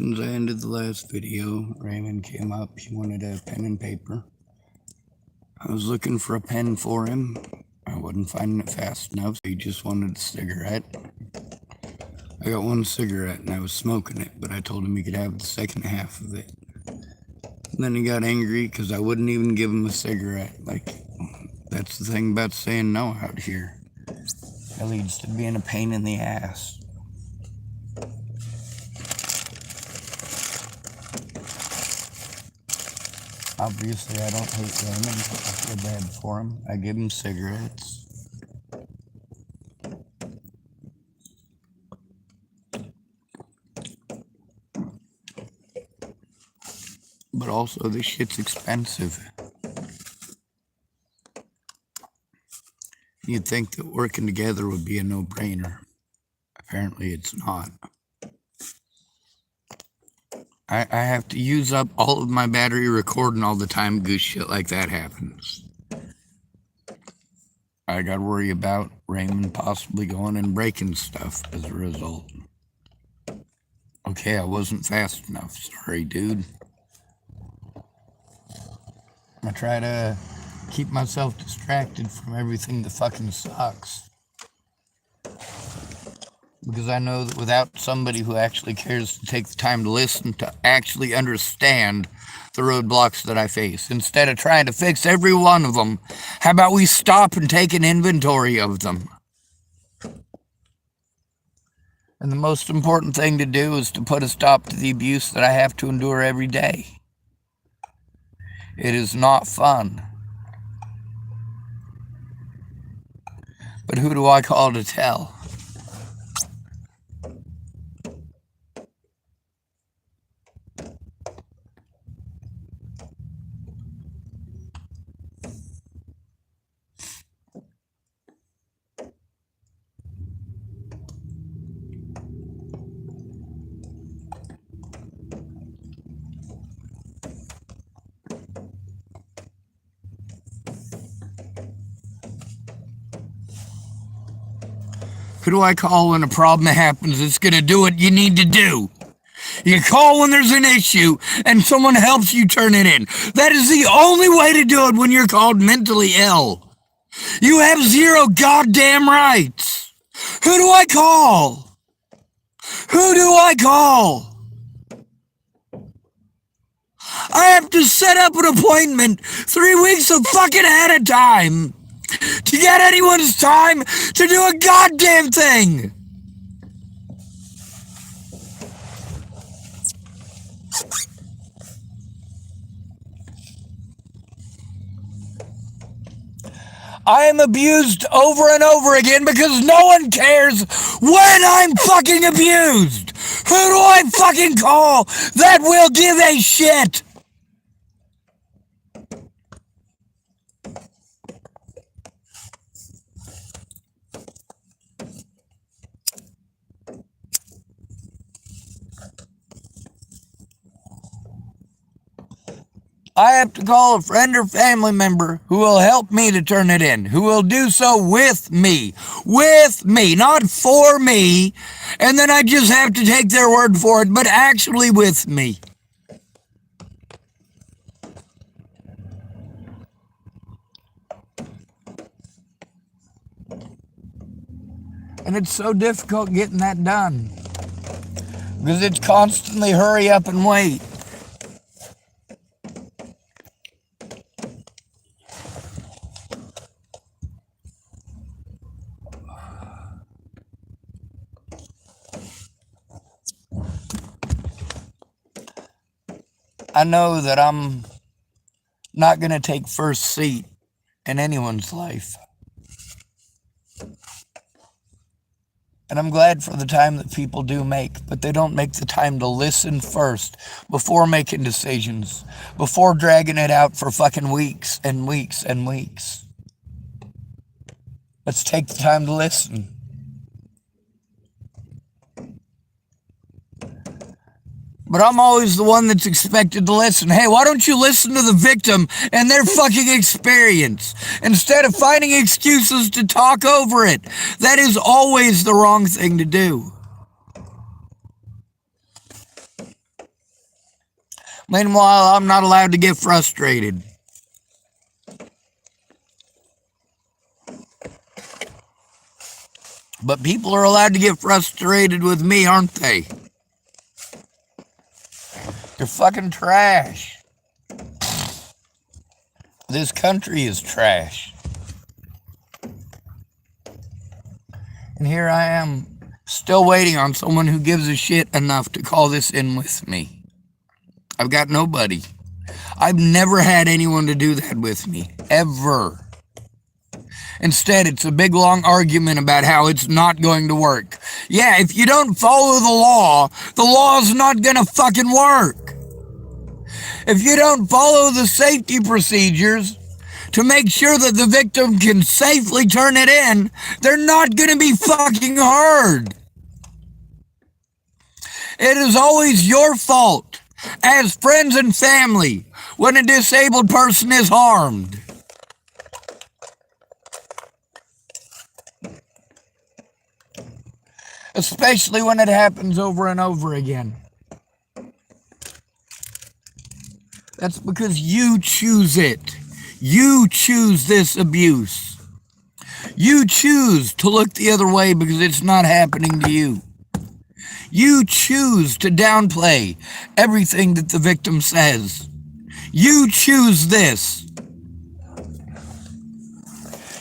Since I ended the last video, Raymond came up. He wanted a pen and paper. I was looking for a pen for him. I wasn't finding it fast enough, so he just wanted a cigarette. I got one cigarette and I was smoking it, but I told him he could have the second half of it. And then he got angry because I wouldn't even give him a cigarette. That's the thing about saying no out here. It leads to being a pain in the ass. Obviously, I don't hate Raymond. I feel bad for him. I give him cigarettes. But also, this shit's expensive. You'd think that working together would be a no-brainer. Apparently, it's not. I have to use up all of my battery recording all the time because shit like that happens. I gotta worry about Raymond possibly going and breaking stuff as a result. Okay, I wasn't fast enough. Sorry, dude. I try to keep myself distracted from everything that fucking sucks. Because I know that without somebody who actually cares to take the time to listen to actually understand the roadblocks that I face, instead of trying to fix every one of them, how about we stop and take an inventory of them? And the most important thing to do is to put a stop to the abuse that I have to endure every day. It is not fun. But who do I call to tell? Who do I call when a problem happens that's going to do what you need to do? You call when there's an issue and someone helps you turn it in. That is the only way to do it when you're called mentally ill. You have zero goddamn rights. Who do I call? Who do I call? I have to set up an appointment 3 weeks of fucking ahead of time to get anyone's time to do a goddamn thing. I am abused over and over again because no one cares when I'm fucking abused. Who do I fucking call that will give a shit? I have to call a friend or family member who will help me to turn it in, who will do so with me, not for me, and then I just have to take their word for it, but actually with me. And it's so difficult getting that done, because it's constantly hurry up and wait. I know that I'm not going to take first seat in anyone's life. And I'm glad for the time that people do make, but they don't make the time to listen first before making decisions, before dragging it out for fucking weeks and weeks and weeks. Let's take the time to listen. But I'm always the one that's expected to listen. Hey, why don't you listen to the victim and their fucking experience instead of finding excuses to talk over it? That is always the wrong thing to do. Meanwhile, I'm not allowed to get frustrated. But people are allowed to get frustrated with me, aren't they? They're fucking trash. This country is trash. And here I am, still waiting on someone who gives a shit enough to call this in with me. I've got nobody. I've never had anyone to do that with me, ever. Instead, it's a big long argument about how it's not going to work. Yeah, if you don't follow the law's not gonna fucking work. If you don't follow the safety procedures to make sure that the victim can safely turn it in, they're not gonna be fucking heard. It is always your fault, as friends and family, when a disabled person is harmed. Especially when it happens over and over again. That's because you choose it. You choose this abuse. You choose to look the other way because it's not happening to you. You choose to downplay everything that the victim says. You choose this.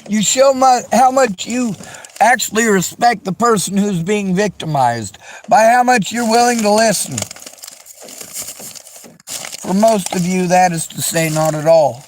You show how much you actually respect the person who's being victimized by how much you're willing to listen. For most of you, that is to say not at all.